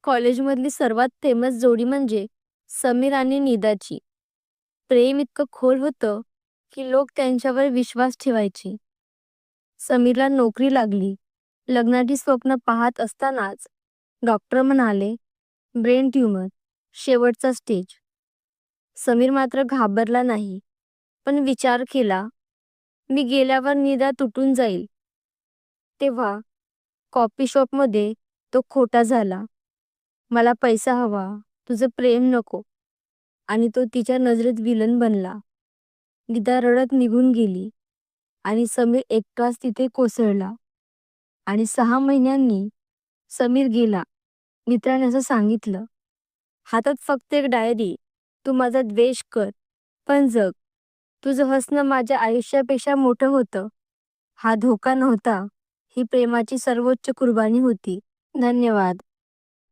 कॉलेजमधली सर्वात फेमस जोडी म्हणजे समीर आणि निदाची. प्रेम इतकं खोल होतं की लोक त्यांच्यावर विश्वास ठेवायचे. समीरला नोकरी लागली. लग्नाची स्वप्न पाहत असतानाच डॉक्टर म्हणाले, ब्रेन ट्यूमर, शेवटचा स्टेज. समीर मात्र घाबरला नाही, पण विचार केला, मी गेल्यावर निदा तुटून जाईल. तेव्हा कॉफी शॉपमध्ये तो खोटा झाला. मला पैसा हवा, तुझं प्रेम नको. आणि तो तिच्या नजरेत विलन बनला. निदा रडत निघून गेली आणि समीर एकटाच तिथे कोसळला. आणि 6 महिन्यांनी समीर गेला. मित्राने असं सांगितलं, हातात फक्त एक डायरी. तू माझा द्वेष कर, पण जग. तुझं हसणं माझ्या आयुष्यापेक्षा मोठं होतं. हा धोका नव्हता, ही प्रेमाची सर्वोच्च कुर्बानी होती. धन्यवाद.